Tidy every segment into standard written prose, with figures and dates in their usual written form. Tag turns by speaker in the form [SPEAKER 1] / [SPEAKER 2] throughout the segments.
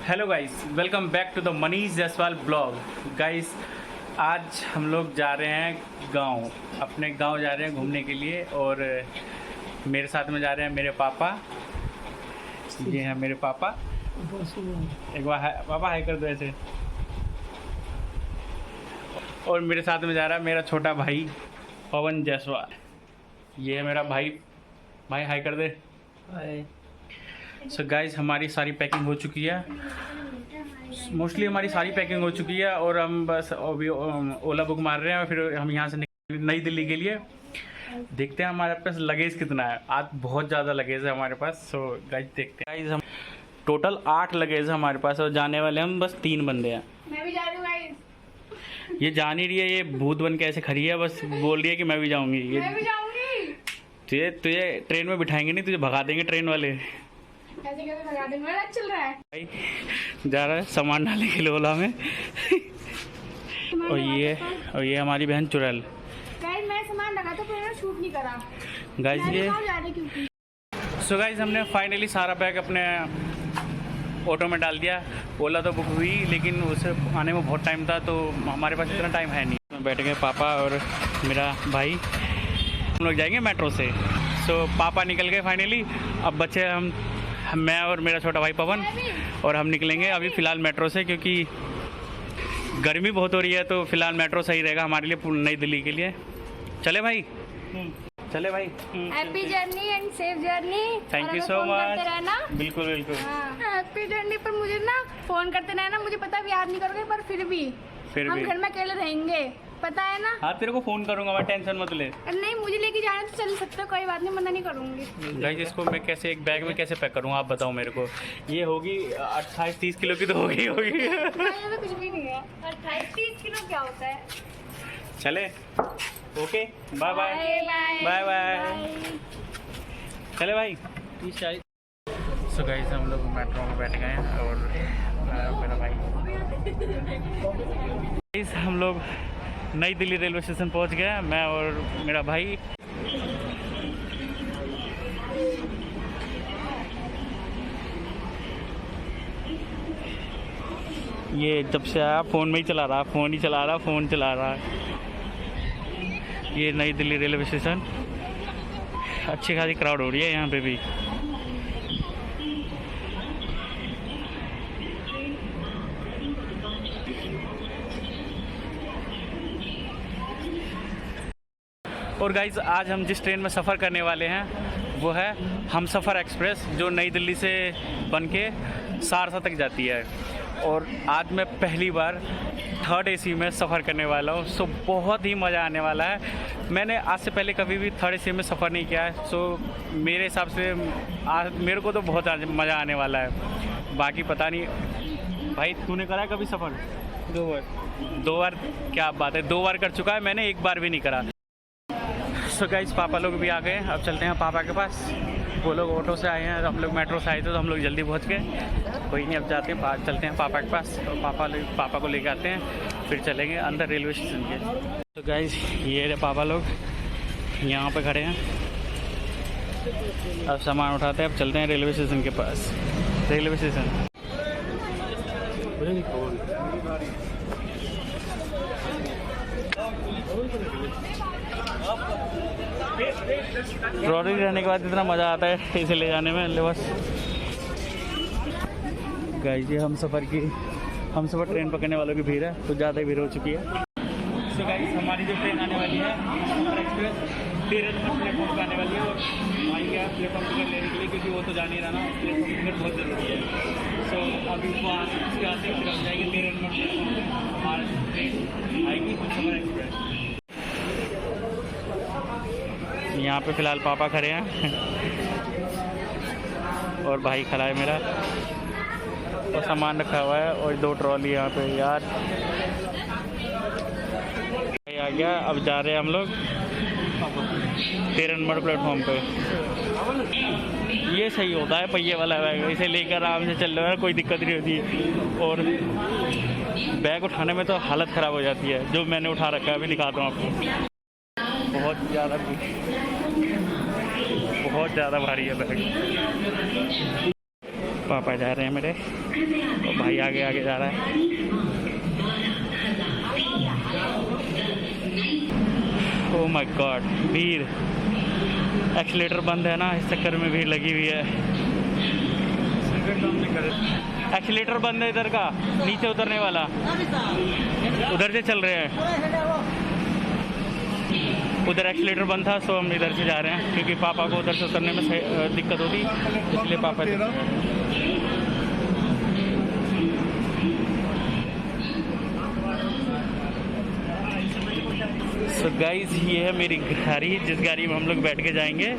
[SPEAKER 1] Hello guys, welcome back to the Manish Jaiswal blog. Guys, आज हम लोग जा रहे हैं गांव, अपने गांव जा रहे हैं घूमने के लिए। और मेरे साथ में जा रहे हैं मेरे पापा। ये हैं मेरे पापा। एक बार पापा हाय कर दो ऐसे। और मेरे साथ में जा रहा है मेरा छोटा भाई पवन जायसवाल। ये है मेरा भाई हाय कर दे।
[SPEAKER 2] हाय।
[SPEAKER 1] सो गाइस, हमारी सारी पैकिंग हो चुकी है। मोस्टली हमारी सारी पैकिंग हो चुकी है और हम बस अभी ओला बुक मार रहे हैं और फिर हम यहाँ से नई दिल्ली के लिए। देखते हैं हमारे पास लगेज कितना है। आज बहुत ज़्यादा लगेज है हमारे पास। सो गाइस देखते हैं। गाइस, हम टोटल 8 लगेज है हमारे पास और जाने वाले हम बस 3 बंदे हैं।
[SPEAKER 3] मैं भी जा रही हूँ गाइस।
[SPEAKER 1] ये जान ही रही है, ये भूत बन के ऐसे खड़ी है, बस बोल रही है कि मैं भी जाऊँगी।
[SPEAKER 3] मैं भी जाऊँगी।
[SPEAKER 1] तुझे ट्रेन में बिठाएंगे नहीं, तुझे भगा देंगे ट्रेन वाले।
[SPEAKER 3] ऐसे कैसे भगा देंगे? मेरा चल रहा है।
[SPEAKER 1] भाई जा रहा है सामान डालने के लिए ओला में। और ये हमारी बहन चुड़ैल।
[SPEAKER 3] गाइस, मैं सामान लगा तो फिर शूट नहीं करा।
[SPEAKER 1] गाइस ये
[SPEAKER 3] जा रही क्योंकि
[SPEAKER 1] सो गाइस, हमने फाइनली सारा बैग अपने ऑटो में डाल दिया। ओला तो बुक हुई लेकिन उसे आने में बहुत टाइम था, तो हमारे पास इतना टाइम है नहीं। बैठ गए पापा और मेरा भाई। हम लोग जाएंगे मेट्रो से। सो पापा निकल गए फाइनली। अब बच्चे मैं और मेरा छोटा भाई पवन, और हम निकलेंगे अभी फ़िलहाल मेट्रो से, क्योंकि गर्मी बहुत हो रही है। तो फ़िलहाल मेट्रो सही रहेगा हमारे लिए, नई दिल्ली के लिए। चले भाई, चले भाई।
[SPEAKER 3] Happy journey and safe journey.
[SPEAKER 1] Thank you so much. बिल्कुल बिल्कुल।
[SPEAKER 3] Happy journey. पर मुझे ना फोन करते रहना, मुझे पता भी याद नहीं करोगे, पर फिर भी हम घर में अकेले रहेंगे, पता है ना।
[SPEAKER 1] हाँ, तेरे को फ़ोन करूँगा मैं, टेंशन मत ले।
[SPEAKER 3] नहीं, मुझे लेके जाना तो चल सकते हो, कोई बात नहीं, मना नहीं करूँगी।
[SPEAKER 1] गाइस, इसको मैं कैसे एक बैग में कैसे पैक करूँगा आप बताओ मेरे को। ये होगी 28-30 किलो की तो होगी।
[SPEAKER 3] कुछ भी नहीं है। 28-30 किलो क्या होता है?
[SPEAKER 1] चले, okay, bye bye bye bye. चले भाई। सो गाइस, हम लोग मेट्रो में बैठ गए हैं और मेरा भाई। गाइस, हम लोग नई दिल्ली रेलवे स्टेशन पहुंच गए, मैं और मेरा भाई। ये जब से आया फ़ोन में ही चला रहा, फ़ोन ही चला रहा, फ़ोन चला रहा। ये नई दिल्ली रेलवे स्टेशन। अच्छी खासी क्राउड हो रही है यहाँ पे भी। और गाइज, आज हम जिस ट्रेन में सफ़र करने वाले हैं वो है हमसफ़र एक्सप्रेस, जो नई दिल्ली से बन के सहरसा तक जाती है। और आज मैं पहली बार 3rd AC में सफ़र करने वाला हूँ। सो बहुत ही मज़ा आने वाला है। मैंने आज से पहले कभी भी 3rd AC में सफ़र नहीं किया है। सो मेरे हिसाब से आज मेरे को तो बहुत मज़ा आने वाला है। बाकी पता नहीं भाई, तूने करा है कभी सफ़र? 2 बार। क्या बात है, 2 बार कर चुका है मैंने, 1 बार भी नहीं करा। सो गाइस, पापा लोग भी आ गए। अब चलते हैं पापा के पास। वो लोग ऑटो से आए हैं, हम लोग मेट्रो से आए थे, तो हम लोग जल्दी पहुंच गए। कोई नहीं, अब जाते हैं, चलते हैं पापा के पास। और पापा को लेके आते हैं, फिर चलेंगे अंदर रेलवे स्टेशन के। तो गाइस, ये रहे पापा लोग यहाँ पे खड़े हैं। अब सामान उठाते हैं, अब चलते हैं रेलवे स्टेशन के पास। रेलवे स्टेशन ट्रॉली रहने के बाद इतना मज़ा आता है इसे ले जाने में। ले बस गाइस, ये हम सफ़र ट्रेन पकड़ने वालों की भीड़ है, कुछ ज़्यादा ही भीड़ हो चुकी है। सो गाइस, हमारी जो ट्रेन आने वाली है हमसफ़र एक्सप्रेस 13 नंबर प्लेटफॉर्म पर आने वाली है। और भाई गया प्लेटफॉर्म टिकट लेने के लिए, क्योंकि वो तो जान ही रहा ना, प्लेटफॉर्म टिकट बहुत ज़रूरी है। सो अभी उसको उसके आते फिर हम जाएंगे 13 नंबर प्लेटफॉर्म पर। हमारी ट्रेन आएगी हमसफ़र एक्सप्रेस। यहाँ पे फ़िलहाल पापा खड़े हैं और भाई खड़ा है मेरा, और सामान रखा हुआ है और 2 ट्रॉली यहाँ पे। यार आ गया। अब जा रहे हैं हम लोग 13 नंबर प्लेटफॉर्म पे। ये सही होता है पहिए वाला बैग, इसे लेकर आराम से चल रहा है, कोई दिक्कत नहीं होती है। और बैग उठाने में तो हालत ख़राब हो जाती है, जो मैंने उठा रखा है, अभी दिखाता हूँ आपको। बहुत ज़्यादा भारी है बैग। पापा जा रहे हैं मेरे और भाई आगे आगे जा रहा है। ओह माय गॉड, भीड़, एक्सीलेटर बंद है ना, इस चक्कर में भीड़ लगी हुई है। एक्सीलेटर बंद है इधर का, नीचे उतरने वाला, उधर से चल रहे हैं। उधर एक्सीलेटर बंद था, सो हम इधर से जा रहे हैं क्योंकि पापा को उधर से उतरने में दिक्कत होती, इसलिए पापा। सो गाइस, ये है मेरी गाड़ी, जिस गाड़ी में हम लोग बैठ के जाएंगे,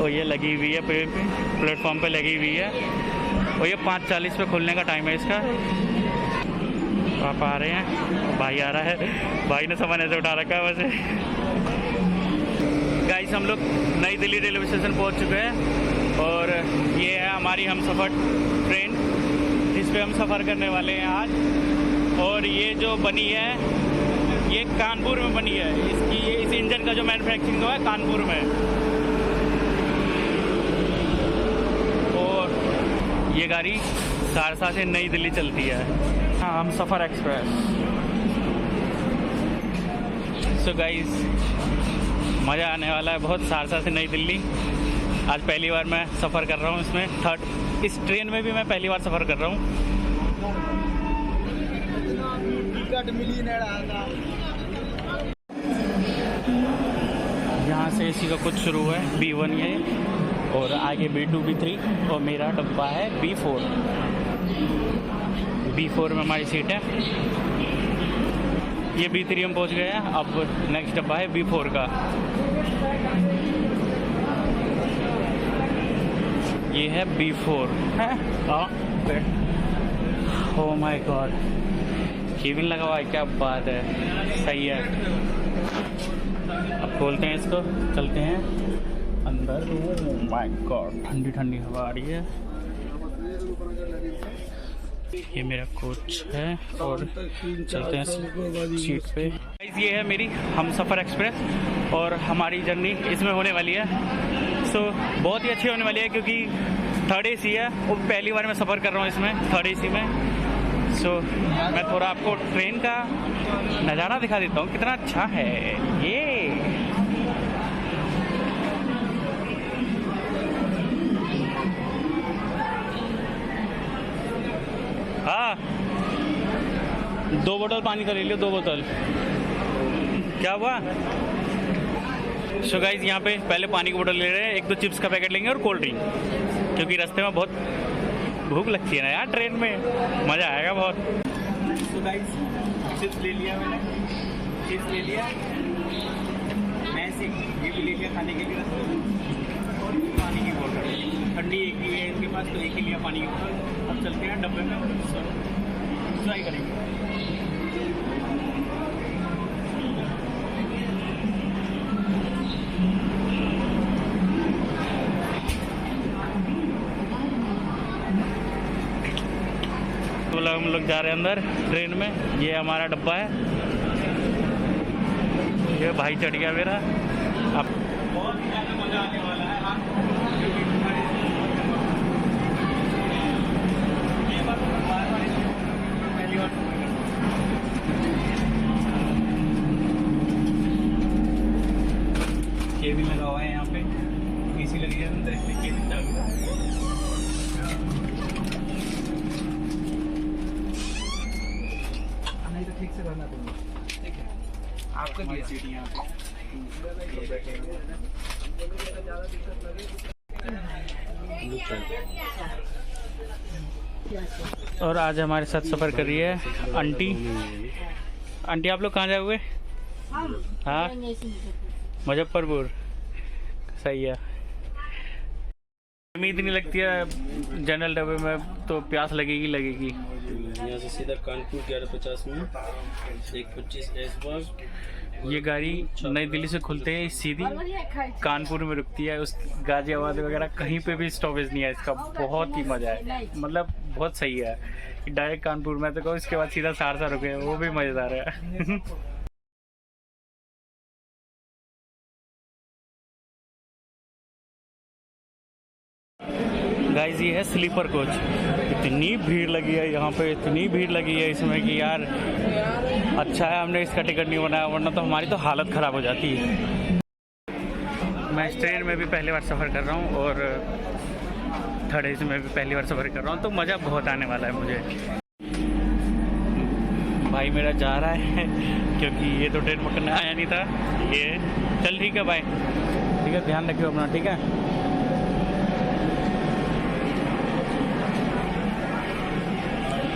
[SPEAKER 1] और ये लगी हुई है प्लेटफॉर्म पे लगी हुई है, और ये 5:40 पे खुलने का टाइम है इसका। पापा आ रहे हैं, भाई आ रहा है, भाई ने सामान ऐसे उठा रखा है वैसे। गाइस, हम लोग नई दिल्ली रेलवे स्टेशन पहुंच चुके हैं और ये है हमारी हमसफ़र ट्रेन, जिस पे हम सफ़र करने वाले हैं आज। और ये जो बनी है, ये कानपुर में बनी है। इस इंजन का जो मैन्युफैक्चरिंग हुआ है कानपुर में। और ये गाड़ी सहरसा से नई दिल्ली चलती है। हाँ, हमसफ़र एक्सप्रेस। सो गाइस, मज़ा आने वाला है बहुत। सहरसा से नई दिल्ली आज पहली बार मैं सफ़र कर रहा हूँ इसमें। इस ट्रेन में भी मैं पहली बार सफ़र कर रहा हूँ। यहाँ से इसी का कुछ शुरू है, B1 ये, और आगे B2 B3, और मेरा डब्बा है B4। B4 में हमारी सीट है। ये B3 हम पहुँच गए हैं। अब नेक्स्ट डब्बा है B4 का। ये है B4 है। ओह माय गॉड, केबिन लगा हुआ है, क्या बात है, सही है। अब खोलते हैं इसको, चलते हैं अंदर। ओह माय गॉड, ठंडी ठंडी हवा आ रही है। ये मेरा कोच है और चलते हैं सीट पे। ये है मेरी हमसफ़र एक्सप्रेस और हमारी जर्नी इसमें होने वाली है। सो बहुत ही अच्छी होने वाली है क्योंकि 3rd AC है और पहली बार मैं सफ़र कर रहा हूँ इसमें 3rd AC में। सो मैं थोड़ा आपको ट्रेन का नज़ारा दिखा देता हूँ, कितना अच्छा है ये। हाँ, 2 बोतल पानी का ले लियो, 2 बोतल। क्या हुआ? सो गाइस, यहाँ पे पहले पानी की बोतल ले रहे हैं, 1-2 चिप्स का पैकेट लेंगे और कोल्ड ड्रिंक, क्योंकि रास्ते में बहुत भूख लगती है ना यार, ट्रेन में मज़ा आएगा बहुत। सो गाइस, चिप्स ले लिया मैंने, चिप्स ले लिया, मैं ये भी ले लिया खाने के लिए, और पानी की बोतल ठंडी एक ही है इनके पास, तो एक ही लिया पानी की बोतल। अब चलते हैं डब्बे में, ट्राई करेंगे। तो हम लोग जा रहे हैं अंदर ट्रेन में। ये हमारा डब्बा है, ये भाई चढ़ गया मेरा। अब बहुत ही ज़्यादा मज़ा आने वाला है। केबिन लगा हुआ है यहाँ पे, AC लगी है अंदर, इसलिए केबिन चालू है। नहीं तो ठीक से रहना तुम, ठीक है? आपको भी सीट यहाँ पे बैठे हुए। और आज हमारे साथ सफ़र कर रही है आंटी। आंटी, आप लोग कहाँ जाए हुए? हाँ, मुजफ्फरपुर। सही है। उम्मीद नहीं लगती है जनरल डब्बे में, तो प्यास लगेगी लगेगी।
[SPEAKER 2] यहाँ से सीधा कानपुर 11:50 में 1:25 S-Bus।
[SPEAKER 1] ये गाड़ी नई दिल्ली से खुलते ही सीधी कानपुर में रुकती है। उस गाजियाबाद वगैरह कहीं पे भी स्टॉपेज नहीं है इसका। बहुत ही मज़ा है, मतलब बहुत सही है। डायरेक्ट कानपुर में तो कहो, इसके बाद सीधा सहरसा रुके, वो भी मज़ेदार है। गाइस, गाइस ये है स्लीपर कोच। इतनी भीड़ लगी है यहाँ पे, इतनी भीड़ लगी है इसमें कि यार अच्छा है हमने इसका टिकट नहीं बनाया, वरना तो हमारी तो हालत ख़राब हो जाती है। मैं इस ट्रेन में भी पहली बार सफ़र कर रहा हूँ और थर्ड एसी में भी पहली बार सफ़र कर रहा हूँ, तो मज़ा बहुत आने वाला है मुझे। भाई मेरा जा रहा है क्योंकि ये तो ट्रेन पकड़ने आया नहीं था। ये चल ठीक है भाई, ठीक है, ध्यान रखियो अपना, ठीक है।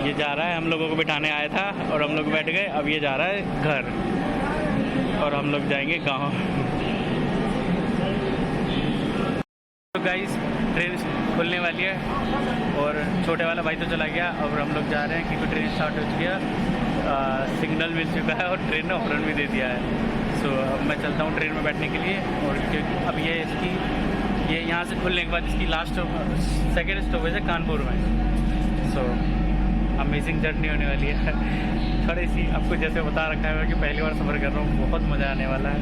[SPEAKER 1] ये जा रहा है, हम लोगों को बिठाने आया था और हम लोग बैठ गए। अब ये जा रहा है घर और हम लोग जाएंगे गाँव। तो गाइस ट्रेन खुलने वाली है और छोटे वाला भाई तो चला गया। अब हम लोग जा रहे हैं क्योंकि ट्रेन स्टार्ट हो चुकी है, सिग्नल मिल चुका है और ट्रेन ने हॉर्न भी दे दिया है। सो अब मैं चलता हूँ ट्रेन में बैठने के लिए। और अब ये यहाँ से खुलने के बाद इसकी लास्ट सेकेंड स्टॉपेज है कानपुर में। सो अमेजिंग जर्नी होने वाली है। थोड़ी सी आपको जैसे बता रखा है कि पहली बार सफ़र कर रहा हूँ, बहुत मज़ा आने वाला है।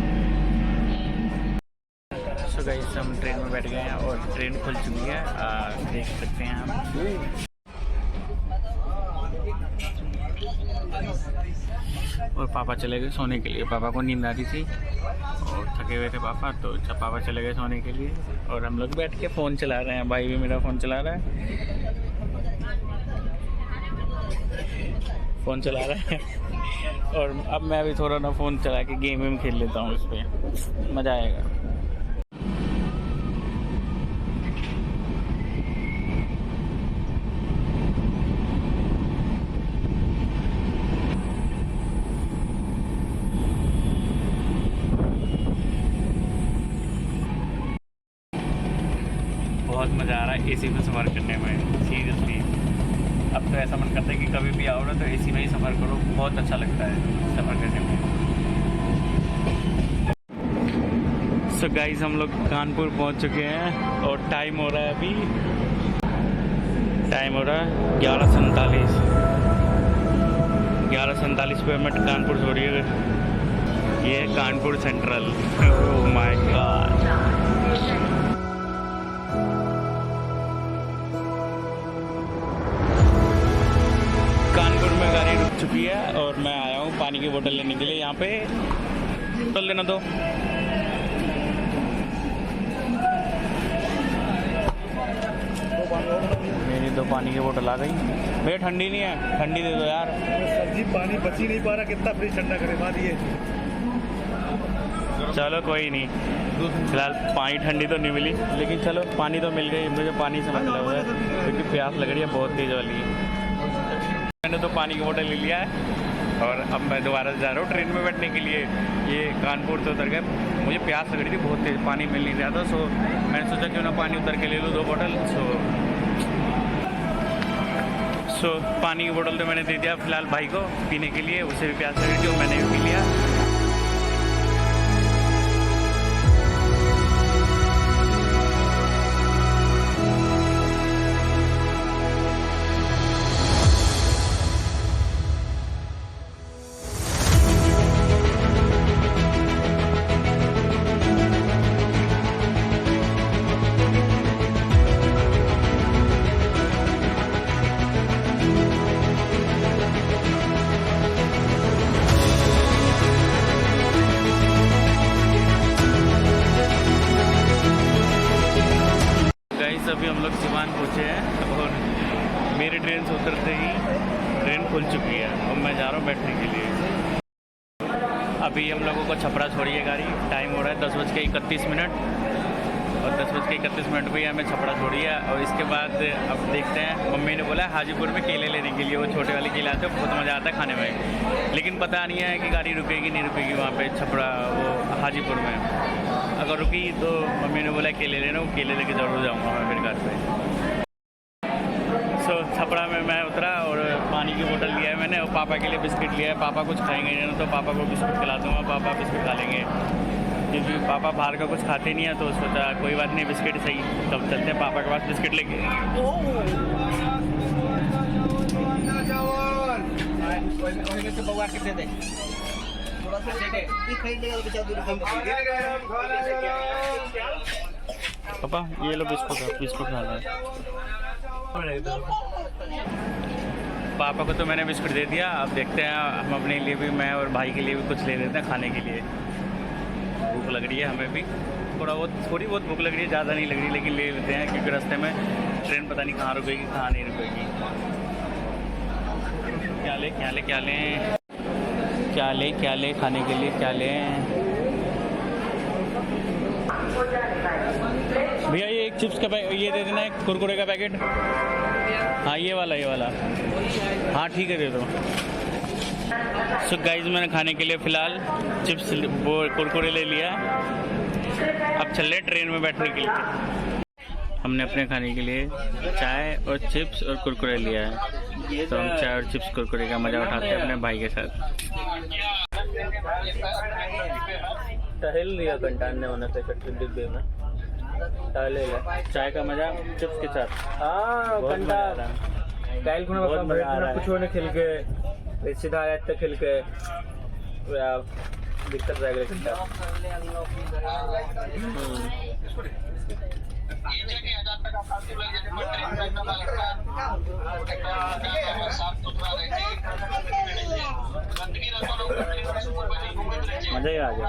[SPEAKER 1] सो गाइस हम ट्रेन में बैठ गए हैं और ट्रेन खुल चुकी है, देख सकते हैं हम। और पापा चले गए सोने के लिए, पापा को नींद आ रही थी और थके हुए थे पापा, तो पापा चले गए सोने के लिए और हम लोग बैठ के फ़ोन चला रहे हैं। भाई भी मेरा फ़ोन चला रहा है, फ़ोन चला रहा है और अब मैं भी थोड़ा ना फ़ोन चला के गेम वेम खेल लेता हूँ, उस पर मज़ा आएगा। बहुत मज़ा आ रहा है एसी में सफ़र करने में, सीरियसली। अब तो ऐसा मन करता है कि कभी भी आओ ना तो एसी में ही सफ़र करो, बहुत अच्छा लगता है सफ़र करने में। सो गाइस हम लोग कानपुर पहुंच चुके हैं और टाइम हो रहा है अभी, टाइम हो रहा है 11:47। 11:47 पे हमें कानपुर छोड़ी है। ये है Kanpur central. Oh my God. Kanpur में गाड़ी रुक चुकी है और मैं आया हूँ पानी की बोतल लेने के लिए। यहाँ पे बोतल देना दो। मेरी दो पानी की बोतल आ गई। भैया ठंडी नहीं है, ठंडी दे दो यार।
[SPEAKER 4] सर जी पानी बच ही नहीं पा रहा, कितना फ्रिज ठंडा करे मार दिए।
[SPEAKER 1] चलो कोई नहीं, फिलहाल पानी ठंडी तो नहीं मिली, लेकिन चलो पानी तो मिल गई। मुझे पानी से मतलब हुआ है क्योंकि प्यास लग रही है बहुत तेज़ वाली है। मैंने तो पानी की बोतल ले लिया है और अब मैं दोबारा जा रहा हूँ ट्रेन में बैठने के लिए। ये कानपुर से उतर गए, मुझे प्यास लग रही थी बहुत तेज़, पानी मिल नहीं रहा था। सो मैंने सोचा क्यों ना पानी उतर के ले लूँ 2 बोतल। सो पानी की बोतल तो मैंने दे दिया फिलहाल भाई को पीने के लिए, उसे भी प्यास लग रही थी, मैंने भी पी लिया। अभी हम लोग सिवान पहुँचे हैं और मेरी ट्रेन से उतरते ही ट्रेन खुल चुकी है और मैं जा रहा हूँ बैठने के लिए। अभी हम लोगों को छपरा छोड़ी है गाड़ी, टाइम हो रहा है 10:31 और 10:31 पे हमें छपरा छोड़ी है। और इसके बाद अब देखते हैं, मम्मी ने बोला हाजीपुर में केले लेने के लिए, वो छोटे वाले केले आते हैं, बहुत मज़ा आता है खाने में, लेकिन पता नहीं है कि गाड़ी रुकेगी नहीं रुकेगी वहाँ पे छपरा वो हाजीपुर में। अगर रुकी तो मम्मी ने बोला केले लेना, वो केले लेके ज़रूर जाऊँगा मैं फिर घर पे। सो छपरा में मैं उतरा और पानी की बोतल लिया है मैंने और पापा के लिए बिस्किट लिया है। पापा कुछ खाएंगे नहीं तो पापा को बिस्किट खिला दूँगा, पापा बिस्किट खा लेंगे क्योंकि पापा बाहर का कुछ खाते नहीं है। तो सोचा कोई बात नहीं, बिस्किट सही, तब चलते हैं पापा के पास बिस्किट लेके। पापा ये लो बिस्कुट, बिस्कुट खा लो। पापा को तो मैंने बिस्कुट दे दिया, अब देखते हैं हम अपने लिए भी, मैं और भाई के लिए भी कुछ ले लेते हैं खाने के लिए। भूख लग रही है हमें भी, थोड़ी बहुत भूख लग रही है, ज़्यादा नहीं लग रही, लेकिन ले लेते हैं क्योंकि रास्ते में ट्रेन पता नहीं कहाँ रुकेगी कहाँ नहीं रुकेगी। क्या ले खाने के लिए, क्या लें भैया? ये एक चिप्स का ये दे देना, एक कुरकुरे का पैकेट। हाँ ये वाला हाँ ठीक है दे दो। सो गाइस मैंने खाने के लिए फ़िलहाल चिप्स वो कुरकुरे ले लिया, अब चल रहे ट्रेन में बैठने के लिए। हमने अपने खाने के लिए चाय और चिप्स और कुरकुरे लिया है, तो हम चाय और चिप्स कुरकुरे का मज़ा उठाते हैं अपने भाई के साथ।
[SPEAKER 2] टहल लिया घंटा अन्य होने पे डिब्बे में टहले
[SPEAKER 1] चाय का मज़ा चिप्स के साथ।
[SPEAKER 2] हाँ घंटा कायल को कुछ होने खेल के सीधा आया खेल के दिक्कत रह गई घंटा।
[SPEAKER 1] मज़ा ही आ गया।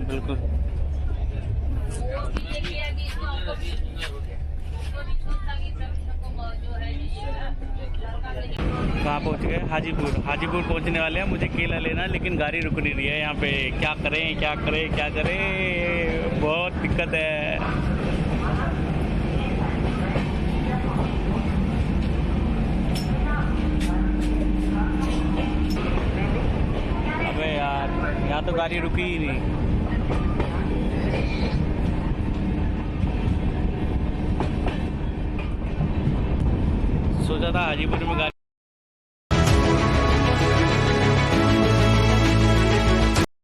[SPEAKER 1] बिल्कुल कहाँ पहुँच गए? हाजीपुर पहुँचने वाले हैं। मुझे केला लेना, लेकिन गाड़ी रुक नहीं रही है यहाँ पे। क्या करें, बहुत दिक्कत है। अबे यार यहाँ तो गाड़ी रुकी ही नहीं। सोचा था हाजीपुर में गाड़ी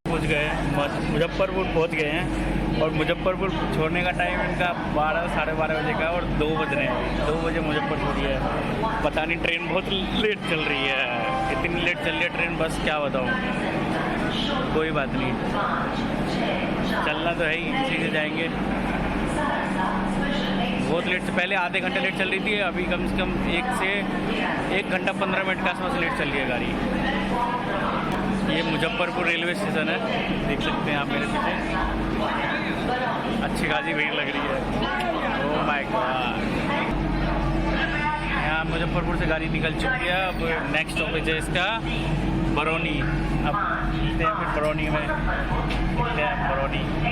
[SPEAKER 1] पहुँच गए, मुजफ्फरपुर पहुँच गए हैं, और मुजफ्फरपुर छोड़ने का टाइम इनका 12 साढ़े 12 बजे का, और 2 बज रहे हैं। 2 बजे मुजफ्फरपुर है। पता नहीं ट्रेन बहुत लेट चल रही है, इतनी लेट चल रही है ट्रेन, बस क्या बताऊँ। कोई बात नहीं, चलना तो है ही, इसी से जाएंगे। बहुत लेट से, पहले आधे घंटे लेट चल रही थी, अभी कम से कम 1 घंटा 15 मिनट के आसपास लेट चल रही है गाड़ी। ये मुजफ्फरपुर रेलवे स्टेशन है, देख सकते हैं आप मेरे पीछे। अच्छी खासी भीड़ लग रही है। Oh my God. यहाँ मुजफ्फरपुर से गाड़ी निकल चुकी है। अब नेक्स्ट स्टॉपेज है इसका बरौनी। अब मिलते हैं फिर बरौनी में, मिलते हैं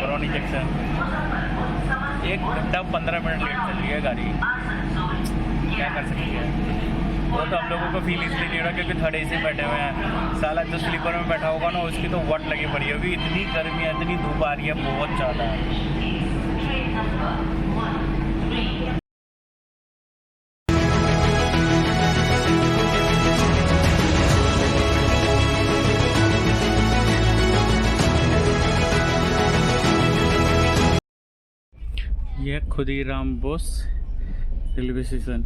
[SPEAKER 1] बरौनी जंक्शन। 1 घंटा 15 मिनट लेट चल रही है गाड़ी, क्या कर सकती है। वो तो हम लोगों को फील इसलिए नहीं हो रहा क्योंकि थर्ड एसी में बैठे हुए हैं। साला जो स्लीपर में बैठा होगा ना, उसकी तो वट लगी पड़ी होगी। इतनी गर्मी है, इतनी धूप आ रही है, बहुत ज़्यादा। यह खुदीराम बोस रेलवे स्टेशन।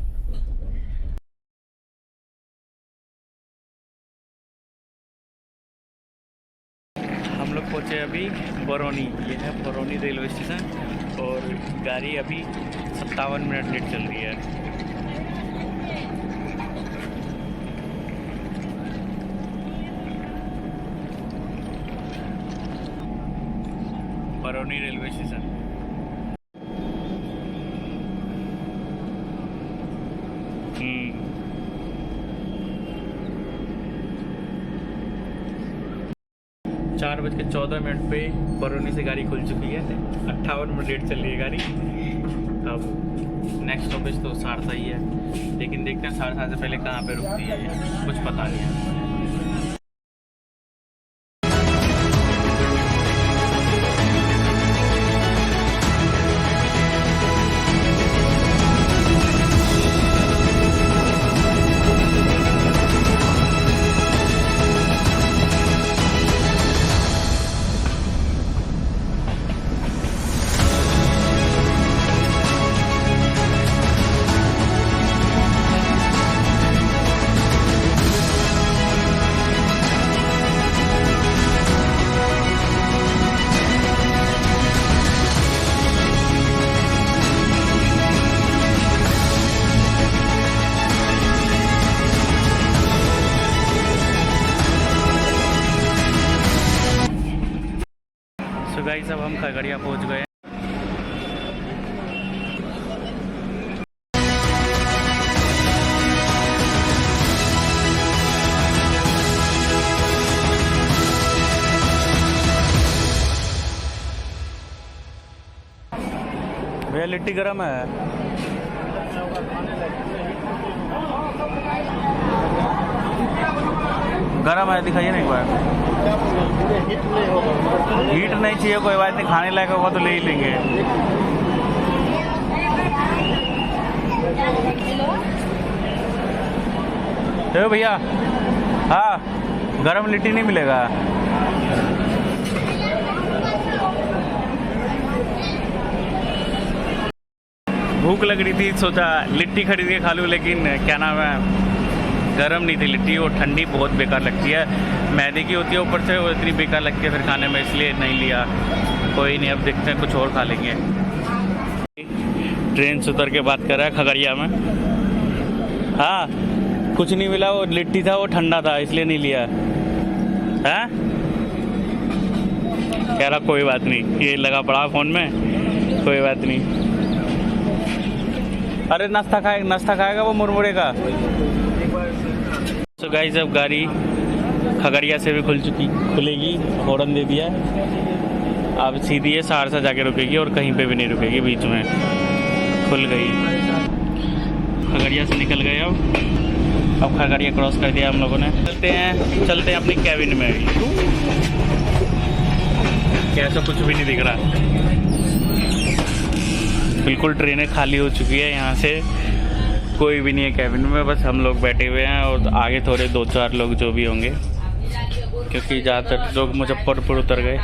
[SPEAKER 1] हम लोग पहुँचे अभी बरौनी। ये है बरौनी रेलवे स्टेशन, और गाड़ी अभी 57 मिनट लेट चल रही है। Barauni railway station. 4:14 पे बरौनी से गाड़ी खुल चुकी है। 58 मिनट लेट चल रही है गाड़ी। अब नेक्स्ट स्टॉपेज तो सहरसा ही है, लेकिन देखते हैं सहरसा से पहले कहाँ पे रुकती है, कुछ पता नहीं है। गाइस अब हम खगड़िया पहुंच गए। भैया लिट्टी गरम है। गरम है, दिखाइए ना एक बार। हीट नहीं चाहिए, कोई बात नहीं, खाने लायक होगा तो ले ही लेंगे। तो भैया हाँ, गरम लिट्टी नहीं मिलेगा। भूख लग रही थी, सोचा लिट्टी खरीद के खा लूँ, लेकिन क्या नाम है, गरम नहीं थी लिट्टी, और ठंडी बहुत बेकार लगती है, मैदे की होती है ऊपर से, वो इतनी बेकार लगती है फिर खाने में, इसलिए नहीं लिया। कोई नहीं, अब देखते हैं कुछ और खा लेंगे। ट्रेन से उतर के बात कर रहा है खगड़िया में। हाँ, कुछ नहीं मिला, वो लिट्टी था वो ठंडा था इसलिए नहीं लिया है। कह रहा कोई बात नहीं, ये लगा पड़ा फ़ोन में, कोई बात नहीं। अरे नाश्ता खाएगा वो मुरमुरे का। तो गाइस अब गाड़ी खगड़िया से भी खुलेगी, हॉर्न दे दिया, अब सीधी है सहरसा जाके रुकेगी और कहीं पे भी नहीं रुकेगी, बीच में खुल गई। खगड़िया से निकल गए, अब खगड़िया क्रॉस कर दिया हम लोगों ने। चलते हैं अपनी कैबिन में। कैसा कुछ भी नहीं दिख रहा, बिल्कुल ट्रेनें खाली हो चुकी है, यहाँ से कोई भी नहीं है कैबिन में, बस हम लोग बैठे हुए हैं और आगे थोड़े 2-4 लोग जो भी होंगे, क्योंकि ज़्यादातर लोग मुजफ्फरपुर उतर गए।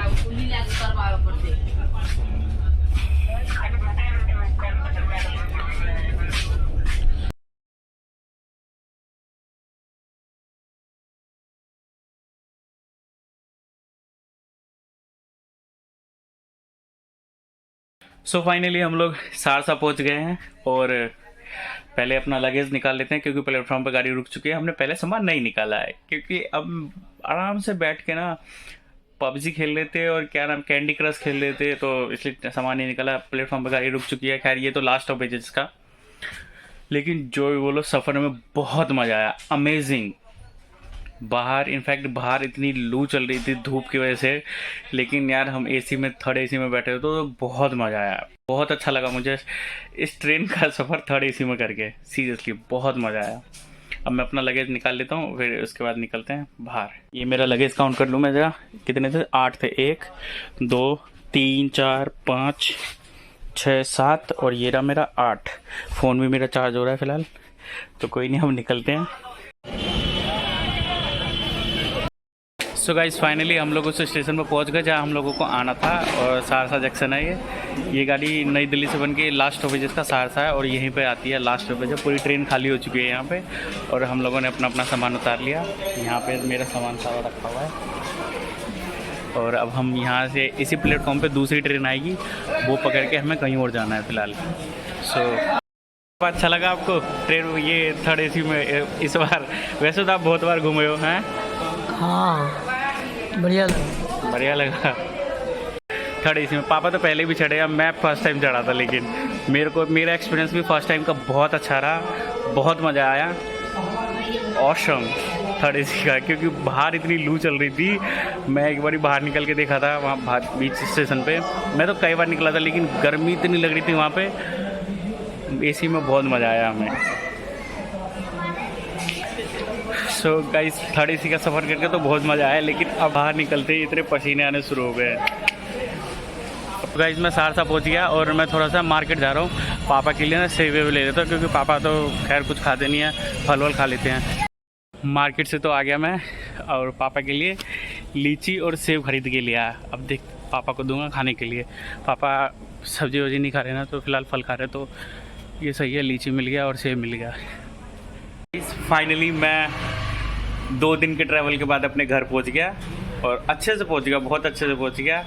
[SPEAKER 1] सो फाइनली हम लोग सहरसा पहुंच गए हैं, और पहले अपना लगेज निकाल लेते हैं, क्योंकि प्लेटफॉर्म पर गाड़ी रुक चुकी है। हमने पहले सामान नहीं निकाला है, क्योंकि अब आराम से बैठ के ना पबजी खेल लेते और क्या नाम कैंडी क्रश खेल लेते, तो इसलिए सामान नहीं निकाला। प्लेटफॉर्म पर गाड़ी रुक चुकी है। खैर ये तो लास्ट ऑफ पेजेस का, लेकिन जो भी बोलो सफ़र में बहुत मज़ा आया, अमेजिंग। बाहर इतनी लू चल रही थी धूप की वजह से, लेकिन यार हम एसी में, थर्ड एसी में बैठे तो बहुत मज़ा आया, बहुत अच्छा लगा मुझे इस ट्रेन का सफ़र थर्ड एसी में करके, सीरियसली बहुत मज़ा आया। अब मैं अपना लगेज निकाल लेता हूँ, फिर उसके बाद निकलते हैं बाहर। ये मेरा लगेज काउंट कर लूँ मैं जरा, कितने थे? 8 थे, 1 2 3 4 5 6 7, और ये रहा मेरा 8। फ़ोन भी मेरा चार्ज हो रहा है फ़िलहाल, तो कोई नहीं, हम निकलते हैं। सो गाइस फाइनली हम लोग उस स्टेशन पर पहुंच गए जहां हम लोगों को आना था, और सहरसा जंक्शन है ये गाड़ी नई दिल्ली से बन के लास्ट स्टॉपेज का सहरसा है, और यहीं पे आती है लास्ट स्टॉपेज है। पूरी ट्रेन खाली हो चुकी है यहाँ पे, और हम लोगों ने अपना सामान उतार लिया। यहाँ पे मेरा सामान सारा रखा हुआ है, और अब हम यहाँ से इसी प्लेटफॉर्म पर दूसरी ट्रेन आएगी, वो पकड़ के हमें कहीं और जाना है फ़िलहाल। सो अच्छा लगा आपको ट्रेन ये थर्ड एसी में इस बार? वैसे तो आप बहुत बार घूमे हो हैं?
[SPEAKER 5] हाँ, बढ़िया लगा
[SPEAKER 1] थर्ड एसी में। पापा तो पहले भी चढ़े, अब मैं फर्स्ट टाइम चढ़ा था, लेकिन मेरा एक्सपीरियंस भी फर्स्ट टाइम का बहुत अच्छा रहा, बहुत मज़ा आया, ऑसम थर्ड एसी का। क्योंकि बाहर इतनी लू चल रही थी, मैं एक बार बाहर निकल के देखा था वहाँ बाहर बीच स्टेशन पे, मैं तो कई बार निकला था, लेकिन गर्मी इतनी लग रही थी वहाँ पे, एसी में बहुत मज़ा आया हमें। सो गाइस थर्ड एसी का सफ़र करके तो बहुत मज़ा आया, लेकिन अब बाहर निकलते ही इतने पसीने आने शुरू हो गए। अब गाइस मैं सहरसा पहुंच गया, और मैं थोड़ा सा मार्केट जा रहा हूँ, पापा के लिए ना सेब वेब ले लेता हूँ, क्योंकि पापा तो खैर कुछ खाते नहीं हैं, फल वल खा लेते हैं। मार्केट से तो आ गया मैं, और पापा के लिए लीची और सेब खरीद के लिया। अब देख पापा को दूंगा खाने के लिए, पापा सब्जी वब्जी नहीं खा रहे ना, तो फिलहाल फल खा रहे, तो ये सही है, लीची मिल गया और सेब मिल गया। फाइनली मैं 2 दिन के ट्रैवल के बाद अपने घर पहुंच गया, और अच्छे से पहुंच गया, बहुत अच्छे से पहुंच गया।